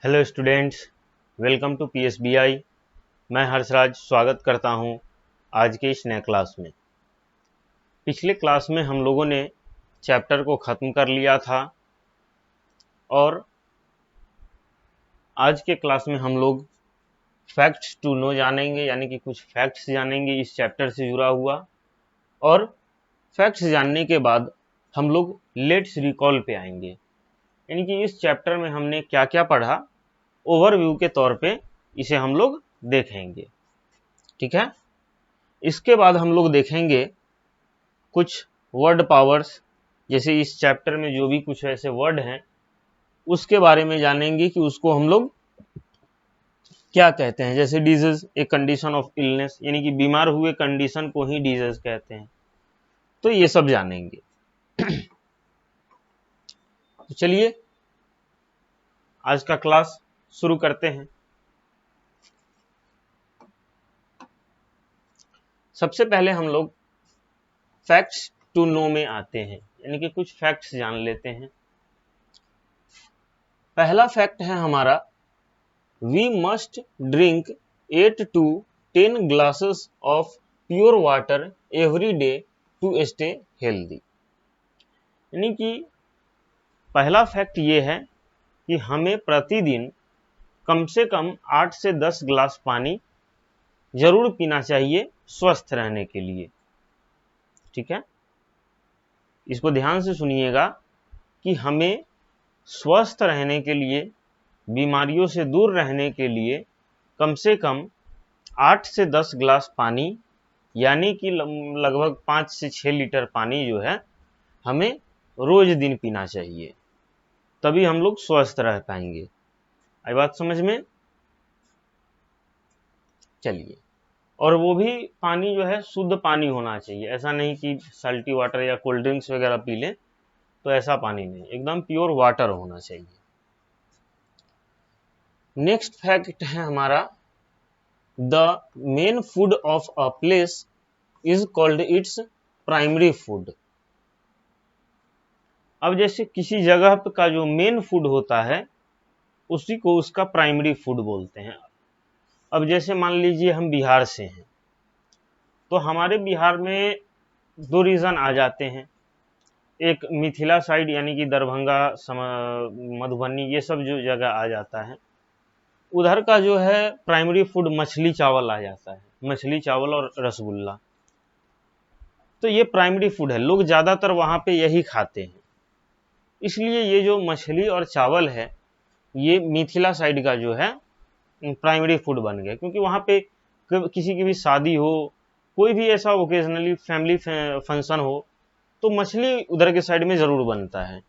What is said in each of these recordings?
Hello students, welcome to PSBI। मैं हर्षराज स्वागत करता हूं आज के इस नए क्लास में। पिछले क्लास में हम लोगों ने चैप्टर को ख़त्म कर लिया था और आज के क्लास में हम लोग फैक्ट्स टू नो जानेंगे, यानी कि कुछ फैक्ट्स जानेंगे इस चैप्टर से जुड़ा हुआ। और फैक्ट्स जानने के बाद हम लोग लेट्स रिकॉल पे आएंगे, यानी कि इस चैप्टर में हमने क्या क्या पढ़ा ओवरव्यू के तौर पे इसे हम लोग देखेंगे। ठीक है, इसके बाद हम लोग देखेंगे कुछ वर्ड पावर्स, जैसे इस चैप्टर में जो भी कुछ ऐसे वर्ड हैं उसके बारे में जानेंगे कि उसको हम लोग क्या कहते हैं। जैसे डिजीज, एक कंडीशन ऑफ इलनेस, यानी कि बीमार हुए कंडीशन को ही डिजीज कहते हैं। तो ये सब जानेंगे। तो चलिए आज का क्लास शुरू करते हैं। सबसे पहले हम लोग फैक्ट्स टू नो में आते हैं, यानी कि कुछ फैक्ट्स जान लेते हैं। पहला फैक्ट है हमारा, we must drink 8 to 10 glasses of pure water every day to stay healthy। यानी कि पहला फैक्ट ये है कि हमें प्रतिदिन कम से कम 8 से 10 ग्लास पानी जरूर पीना चाहिए स्वस्थ रहने के लिए। ठीक है, इसको ध्यान से सुनिएगा कि हमें स्वस्थ रहने के लिए, बीमारियों से दूर रहने के लिए कम से कम 8 से 10 ग्लास पानी, यानी कि लगभग 5 से 6 लीटर पानी जो है हमें रोज दिन पीना चाहिए, तभी हम लोग स्वस्थ रह पाएंगे। आई बात समझ में? चलिए, और वो भी पानी जो है शुद्ध पानी होना चाहिए। ऐसा नहीं कि साल्टी वाटर या कोल्ड ड्रिंक्स वगैरह पी लें, तो ऐसा पानी नहीं, एकदम प्योर वाटर होना चाहिए। नेक्स्ट फैक्ट है हमारा, the main food of a place is called its primary food. अब जैसे किसी जगह का जो मेन फूड होता है उसी को उसका प्राइमरी फूड बोलते हैं। अब जैसे मान लीजिए हम बिहार से हैं, तो हमारे बिहार में दो रीजन आ जाते हैं। एक मिथिला साइड, यानी कि दरभंगा, मधुबनी, ये सब जो जगह आ जाता है, उधर का जो है प्राइमरी फूड मछली चावल आ जाता है, मछली चावल और रसगुल्ला। तो ये प्राइमरी फूड है, लोग ज़्यादातर वहाँ पे यही खाते हैं। इसलिए ये जो मछली और चावल है, ये मिथिला साइड का जो है प्राइमरी फूड बन गया, क्योंकि वहाँ पे किसी की भी शादी हो, कोई भी ऐसा ओकेजनली फैमिली फंक्शन हो, तो मछली उधर के साइड में ज़रूर बनता है।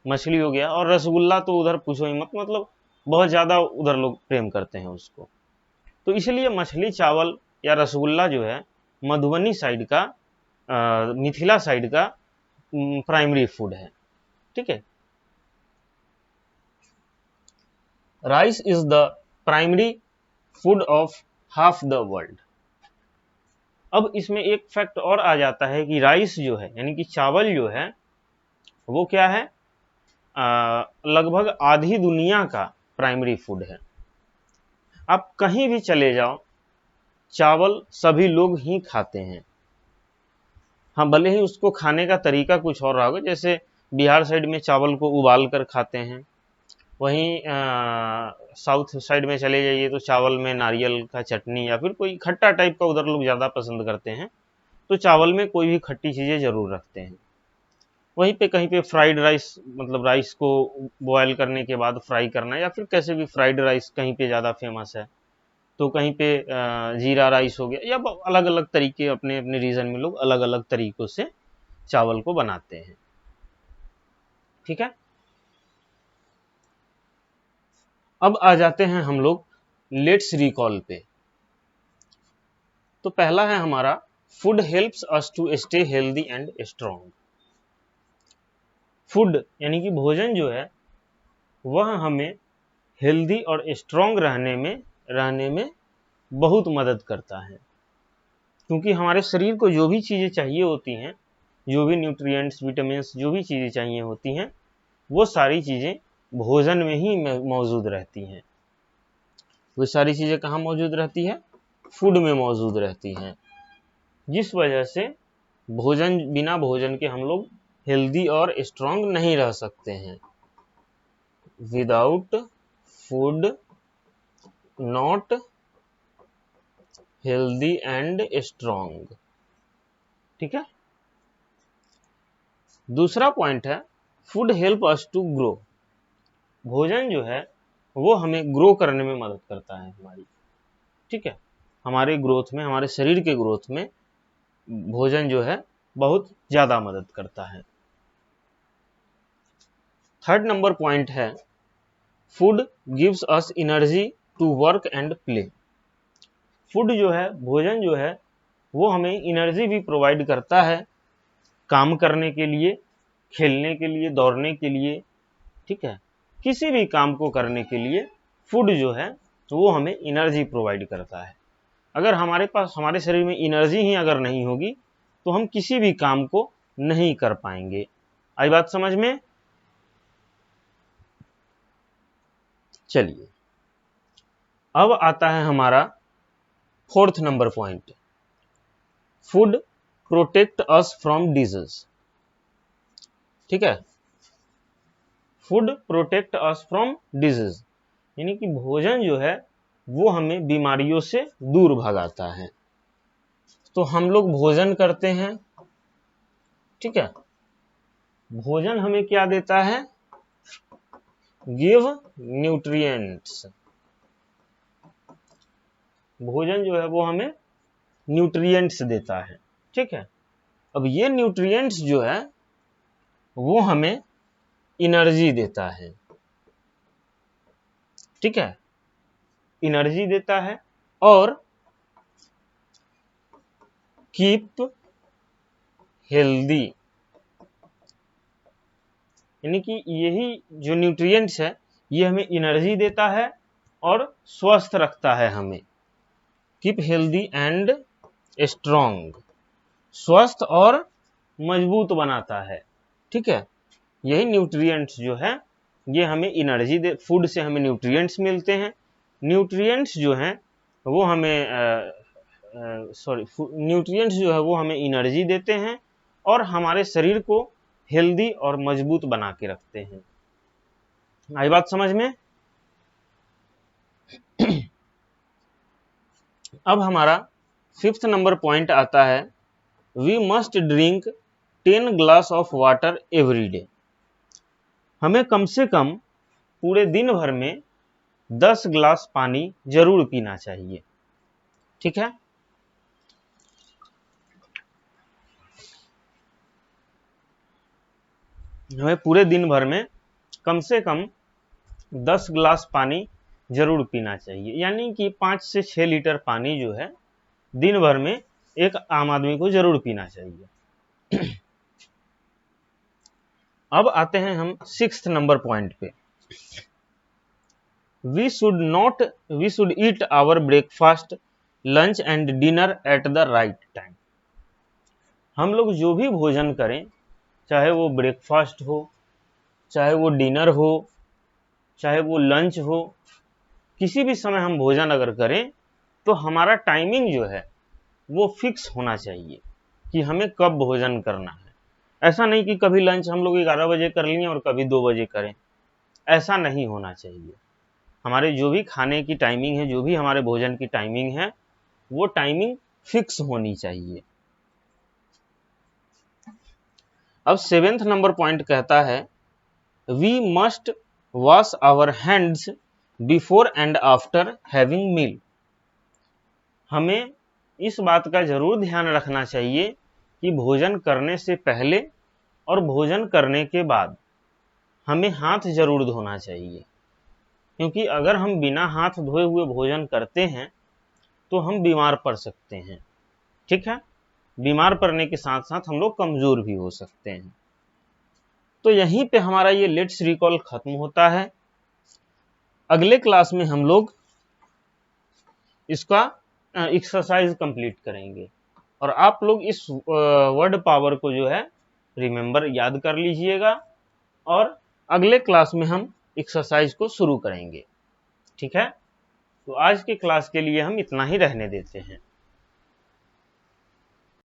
मछली हो गया, और रसगुल्ला तो उधर पूछो ही मत, मतलब बहुत ज़्यादा उधर लोग प्रेम करते हैं उसको। तो इसलिए मछली चावल या रसगुल्ला जो है मधुबनी साइड का, मिथिला साइड का प्राइमरी फूड है। ठीक है, rice is the primary food of half the world. अब इसमें एक फैक्ट और आ जाता है कि राइस जो है, यानी कि चावल जो है, वो क्या है, लगभग आधी दुनिया का प्राइमरी फूड है। आप कहीं भी चले जाओ, चावल सभी लोग ही खाते हैं। हाँ, भले ही उसको खाने का तरीका कुछ और रहा होगा, जैसे बिहार साइड में चावल को उबाल कर खाते हैं, वहीं साउथ साइड में चले जाइए तो चावल में नारियल का चटनी या फिर कोई खट्टा टाइप का उधर लोग ज़्यादा पसंद करते हैं, तो चावल में कोई भी खट्टी चीज़ें ज़रूर रखते हैं। वहीं पे कहीं पे फ्राइड राइस, मतलब राइस को बॉयल करने के बाद फ्राई करना, या फिर कैसे भी फ्राइड राइस कहीं पे ज़्यादा फेमस है, तो कहीं पे जीरा राइस हो गया, या अलग अलग तरीके, अपने अपने रीजन में लोग अलग अलग तरीकों से चावल को बनाते हैं। ठीक है, अब आ जाते हैं हम लोग लेट्स रिकॉल पे। तो पहला है हमारा, food helps us to stay healthy and strong. Food यानी कि भोजन जो है वह हमें हेल्दी और स्ट्रॉन्ग रहने में बहुत मदद करता है, क्योंकि हमारे शरीर को जो भी चीज़ें चाहिए होती हैं, जो भी न्यूट्रिएंट्स, विटामिन्स, जो भी चीज़ें चाहिए होती हैं, वो सारी चीज़ें भोजन में ही मौजूद रहती हैं। वो सारी चीजें कहाँ मौजूद रहती है? फूड में मौजूद रहती हैं, जिस वजह से भोजन, बिना भोजन के हम लोग हेल्दी और स्ट्रांग नहीं रह सकते हैं। Without food not healthy and strong. ठीक है। दूसरा पॉइंट है food help us to grow. भोजन जो है वो हमें ग्रो करने में मदद करता है हमारी। ठीक है, हमारे ग्रोथ में, हमारे शरीर के ग्रोथ में भोजन जो है बहुत ज्यादा मदद करता है। थर्ड नंबर पॉइंट है food gives us energy to work and play. Food जो है, भोजन जो है, वो हमें एनर्जी भी प्रोवाइड करता है काम करने के लिए, खेलने के लिए, दौड़ने के लिए। ठीक है, किसी भी काम को करने के लिए फूड जो है वो हमें एनर्जी प्रोवाइड करता है। अगर हमारे पास, हमारे शरीर में एनर्जी ही अगर नहीं होगी तो हम किसी भी काम को नहीं कर पाएंगे। आई बात समझ में? चलिए, अब आता है हमारा fourth number point, food protect us from disease. ठीक है, food protect us from disease, यानी कि भोजन जो है वो हमें बीमारियों से दूर भगाता है। तो हम लोग भोजन करते हैं, ठीक है, भोजन हमें क्या देता है? Give nutrients. भोजन जो है वो हमें न्यूट्रिएंट्स देता है। ठीक है, अब ये न्यूट्रिएंट्स जो है वो हमें एनर्जी देता है। ठीक है, एनर्जी देता है और कीप हेल्दी, यानी कि यही जो न्यूट्रिएंट्स है ये हमें एनर्जी देता है और स्वस्थ रखता है हमें। कीप हेल्दी एंड स्ट्रॉन्ग, स्वस्थ और मजबूत बनाता है। ठीक है, यही न्यूट्रिएंट्स जो है ये हमें एनर्जी दे, फूड से हमें न्यूट्रिएंट्स मिलते हैं। न्यूट्रिएंट्स जो हैं वो हमें न्यूट्रिएंट्स जो है वो हमें एनर्जी देते हैं और हमारे शरीर को हेल्दी और मजबूत बना के रखते हैं। आई बात समझ में? अब हमारा फिफ्थ नंबर पॉइंट आता है we must drink 10 glass of water every day. हमें कम से कम पूरे दिन भर में 10 ग्लास पानी जरूर पीना चाहिए। ठीक है, हमें पूरे दिन भर में कम से कम 10 ग्लास पानी जरूर पीना चाहिए, यानी कि 5 से 6 लीटर पानी जो है दिन भर में एक आम आदमी को जरूर पीना चाहिए। अब आते हैं हम सिक्स्थ नंबर पॉइंट पे, we should eat our breakfast, lunch and dinner at the right time. हम लोग जो भी भोजन करें, चाहे वो ब्रेकफास्ट हो, चाहे वो डिनर हो, चाहे वो लंच हो, किसी भी समय हम भोजन अगर करें तो हमारा टाइमिंग जो है वो फिक्स होना चाहिए कि हमें कब भोजन करना है। ऐसा नहीं कि कभी लंच हम लोग 11 बजे कर लिए और कभी 2 बजे करें, ऐसा नहीं होना चाहिए। हमारे जो भी खाने की टाइमिंग है, जो भी हमारे भोजन की टाइमिंग है, वो टाइमिंग फिक्स होनी चाहिए। अब 7th नंबर पॉइंट कहता है we must wash our hands before and after having meal. हमें इस बात का जरूर ध्यान रखना चाहिए कि भोजन करने से पहले और भोजन करने के बाद हमें हाथ जरूर धोना चाहिए, क्योंकि अगर हम बिना हाथ धोए हुए भोजन करते हैं तो हम बीमार पड़ सकते हैं। ठीक है, बीमार पड़ने के साथ साथ हम लोग कमजोर भी हो सकते हैं। तो यहीं पे हमारा ये लेट्स रिकॉल खत्म होता है। अगले क्लास में हम लोग इसका एक्सरसाइज कंप्लीट करेंगे और आप लोग इस वर्ड पावर को जो है रिमेंबर, याद कर लीजिएगा और अगले क्लास में हम एक्सरसाइज को शुरू करेंगे। ठीक है, तो आज के क्लास के लिए हम इतना ही रहने देते हैं।